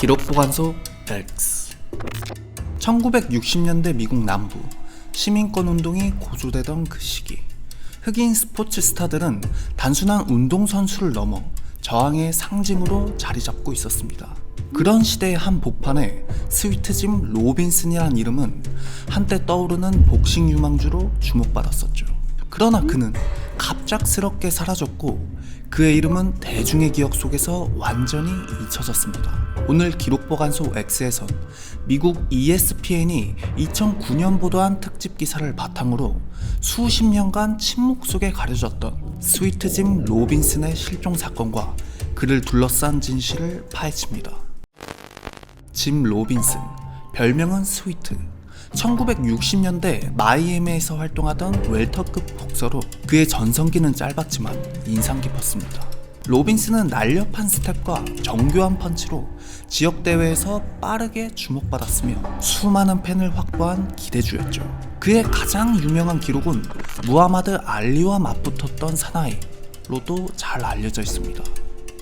기록보관소 X. 1960년대 미국 남부 시민권 운동이 고조되던 그 시기, 흑인 스포츠 스타들은 단순한 운동선수를 넘어 저항의 상징으로 자리잡고 있었습니다. 그런 시대의 한 복판에 스위트짐 로빈슨이라는 이름은 한때 떠오르는 복싱 유망주로 주목받았었죠. 그러나 그는 갑작스럽게 사라졌고 그의 이름은 대중의 기억 속에서 완전히 잊혀졌습니다. 오늘 기록보관소 X에선 미국 ESPN이 2009년 보도한 특집 기사를 바탕으로 수십 년간 침묵 속에 가려졌던 스위트짐 로빈슨의 실종 사건과 그를 둘러싼 진실을 파헤칩니다. 짐 로빈슨, 별명은 스위트. 1960년대 마이애미에서 활동하던 웰터급 복서로 그의 전성기는 짧았지만 인상 깊었습니다. 로빈슨은 날렵한 스텝과 정교한 펀치로 지역대회에서 빠르게 주목받았으며 수많은 팬을 확보한 기대주였죠. 그의 가장 유명한 기록은 무하마드 알리와 맞붙었던 사나이로도 잘 알려져 있습니다.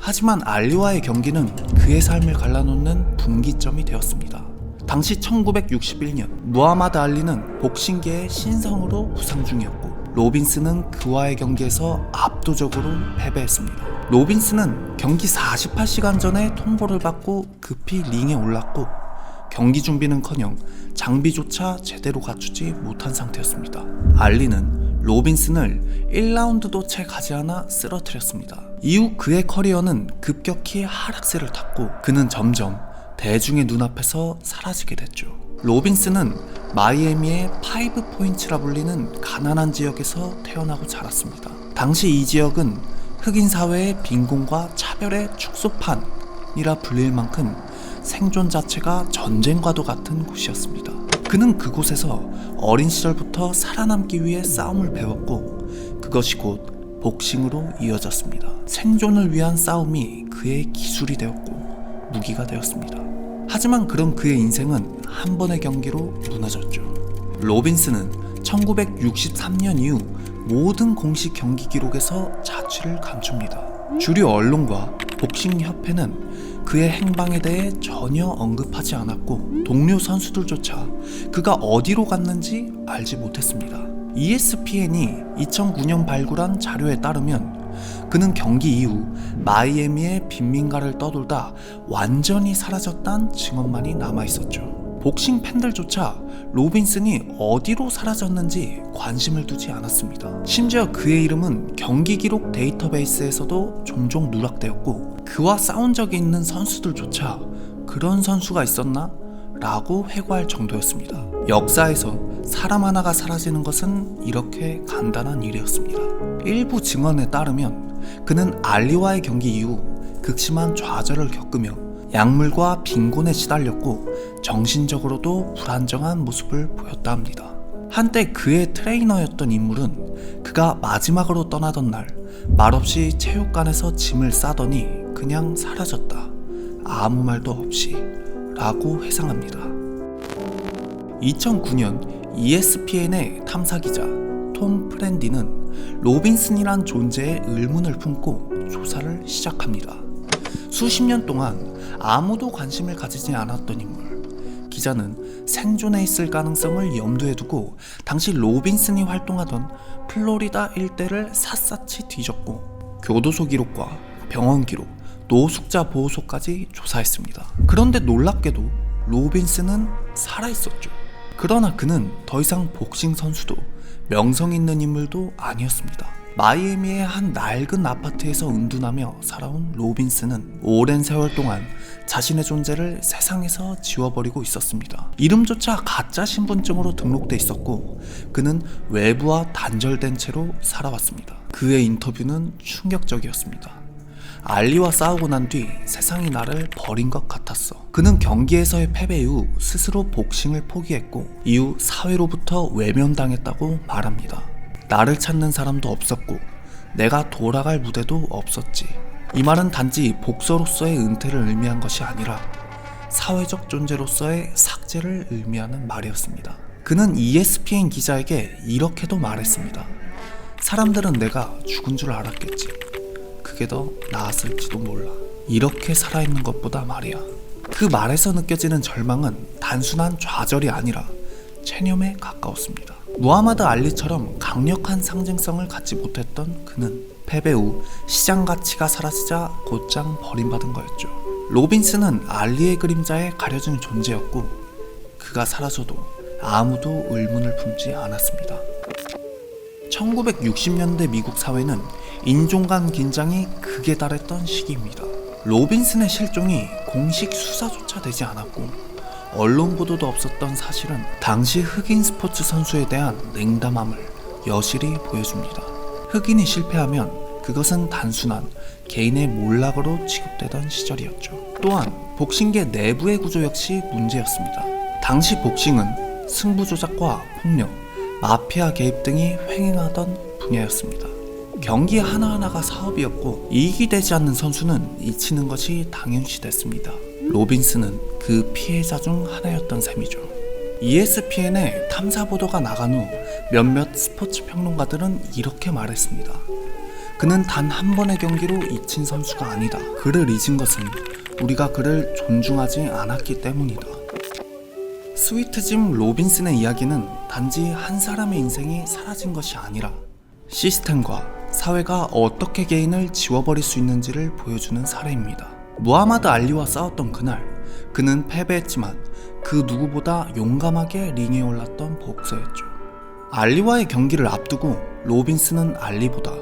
하지만 알리와의 경기는 그의 삶을 갈라놓는 분기점이 되었습니다. 당시 1961년 무하마드 알리는 복싱계의 신성으로 부상 중이었고 로빈슨은 그와의 경기에서 압도적으로 패배했습니다. 로빈슨은 경기 48시간 전에 통보를 받고 급히 링에 올랐고 경기 준비는커녕 장비조차 제대로 갖추지 못한 상태였습니다. 알리는 로빈슨을 1라운드도 채 가지 않아 쓰러뜨렸습니다. 이후 그의 커리어는 급격히 하락세를 탔고 그는 점점 대중의 눈앞에서 사라지게 됐죠. 로빈슨은 마이애미의 파이브 포인트라 불리는 가난한 지역에서 태어나고 자랐습니다. 당시 이 지역은 흑인 사회의 빈곤과 차별의 축소판이라 불릴 만큼 생존 자체가 전쟁과도 같은 곳이었습니다. 그는 그곳에서 어린 시절부터 살아남기 위해 싸움을 배웠고 그것이 곧 복싱으로 이어졌습니다. 생존을 위한 싸움이 그의 기술이 되었고 무기가 되었습니다. 하지만 그런 그의 인생은 한 번의 경기로 무너졌죠. 로빈슨은 1963년 이후 모든 공식 경기 기록에서 자취를 감춥니다. 주류 언론과 복싱협회는 그의 행방에 대해 전혀 언급하지 않았고 동료 선수들조차 그가 어디로 갔는지 알지 못했습니다. ESPN이 2009년 발굴한 자료에 따르면 그는 경기 이후 마이애미의 빈민가를 떠돌다 완전히 사라졌다는 증언만이 남아있었죠. 복싱 팬들조차 로빈슨이 어디로 사라졌는지 관심을 두지 않았습니다. 심지어 그의 이름은 경기 기록 데이터베이스에서도 종종 누락되었고 그와 싸운 적이 있는 선수들조차 그런 선수가 있었나? 라고 회고할 정도였습니다. 역사에서 사람 하나가 사라지는 것은 이렇게 간단한 일이었습니다. 일부 증언에 따르면 그는 알리와의 경기 이후 극심한 좌절을 겪으며 약물과 빈곤에 시달렸고 정신적으로도 불안정한 모습을 보였다 합니다. 한때 그의 트레이너였던 인물은 그가 마지막으로 떠나던 날 말없이 체육관에서 짐을 싸더니 그냥 사라졌다. 아무 말도 없이 라고 회상합니다. 2009년 ESPN의 탐사기자 톰 프렌디는 로빈슨이란 존재의 의문을 품고 조사를 시작합니다. 수십 년 동안 아무도 관심을 가지지 않았던 인물. 기자는 생존해 있을 가능성을 염두에 두고 당시 로빈슨이 활동하던 플로리다 일대를 샅샅이 뒤졌고 교도소 기록과 병원 기록, 노숙자 보호소까지 조사했습니다. 그런데 놀랍게도 로빈슨은 살아있었죠. 그러나 그는 더 이상 복싱 선수도 명성 있는 인물도 아니었습니다. 마이애미의 한 낡은 아파트에서 은둔하며 살아온 로빈슨은 오랜 세월 동안 자신의 존재를 세상에서 지워버리고 있었습니다. 이름조차 가짜 신분증으로 등록돼 있었고 그는 외부와 단절된 채로 살아왔습니다. 그의 인터뷰는 충격적이었습니다. 알리와 싸우고 난 뒤 세상이 나를 버린 것 같았어. 그는 경기에서의 패배 이후 스스로 복싱을 포기했고 이후 사회로부터 외면당했다고 말합니다. 나를 찾는 사람도 없었고 내가 돌아갈 무대도 없었지. 이 말은 단지 복서로서의 은퇴를 의미한 것이 아니라 사회적 존재로서의 삭제를 의미하는 말이었습니다. 그는 ESPN 기자에게 이렇게도 말했습니다. 사람들은 내가 죽은 줄 알았겠지. 그게 더 나았을지도 몰라. 이렇게 살아있는 것보다 말이야. 그 말에서 느껴지는 절망은 단순한 좌절이 아니라 체념에 가까웠습니다. 무하마드 알리처럼 강력한 상징성을 갖지 못했던 그는 패배 후 시장 가치가 사라지자 곧장 버림받은 거였죠. 로빈슨은 알리의 그림자에 가려진 존재였고 그가 사라져도 아무도 의문을 품지 않았습니다. 1960년대 미국 사회는 인종 간 긴장이 극에 달했던 시기입니다. 로빈슨의 실종이 공식 수사조차 되지 않았고 언론 보도도 없었던 사실은 당시 흑인 스포츠 선수에 대한 냉담함을 여실히 보여줍니다. 흑인이 실패하면 그것은 단순한 개인의 몰락으로 취급되던 시절이었죠. 또한 복싱계 내부의 구조 역시 문제였습니다. 당시 복싱은 승부 조작과 폭력, 마피아 개입 등이 횡행하던 분야였습니다. 경기 하나하나가 사업이었고 이익이 되지 않는 선수는 잊히는 것이 당연시됐습니다. 로빈슨은 그 피해자 중 하나였던 셈이죠. ESPN에 탐사 보도가 나간 후 몇몇 스포츠 평론가들은 이렇게 말했습니다. 그는 단 한 번의 경기로 잊힌 선수가 아니다. 그를 잊은 것은 우리가 그를 존중하지 않았기 때문이다. 스위트 짐 로빈슨의 이야기는 단지 한 사람의 인생이 사라진 것이 아니라 시스템과 사회가 어떻게 개인을 지워버릴 수 있는지를 보여주는 사례입니다. 무하마드 알리와 싸웠던 그날, 그는 패배했지만 그 누구보다 용감하게 링에 올랐던 복서였죠. 알리와의 경기를 앞두고 로빈슨은 알리보다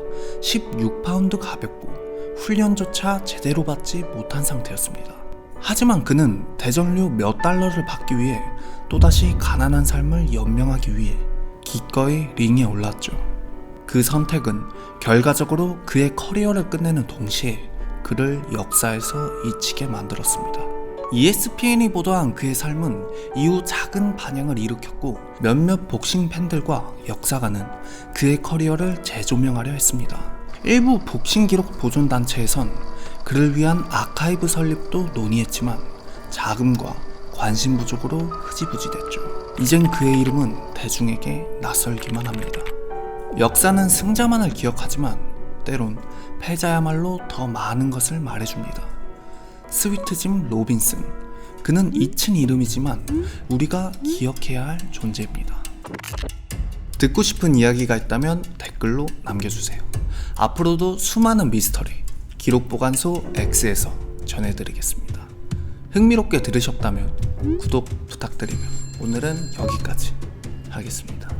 16파운드 가볍고 훈련조차 제대로 받지 못한 상태였습니다. 하지만 그는 대전료 몇 달러를 받기 위해 또다시 가난한 삶을 연명하기 위해 기꺼이 링에 올랐죠. 그 선택은 결과적으로 그의 커리어를 끝내는 동시에 그를 역사에서 잊히게 만들었습니다. ESPN이 보도한 그의 삶은 이후 작은 반향을 일으켰고 몇몇 복싱 팬들과 역사가는 그의 커리어를 재조명하려 했습니다. 일부 복싱 기록 보존 단체에선 그를 위한 아카이브 설립도 논의했지만 자금과 관심 부족으로 흐지부지됐죠. 이젠 그의 이름은 대중에게 낯설기만 합니다. 역사는 승자만을 기억하지만 때론 패자야말로 더 많은 것을 말해줍니다. 스위트 짐 로빈슨, 그는 잊힌 이름이지만 우리가 기억해야 할 존재입니다. 듣고 싶은 이야기가 있다면 댓글로 남겨주세요. 앞으로도 수많은 미스터리 기록보관소 X에서 전해드리겠습니다. 흥미롭게 들으셨다면 구독 부탁드리며 오늘은 여기까지 하겠습니다.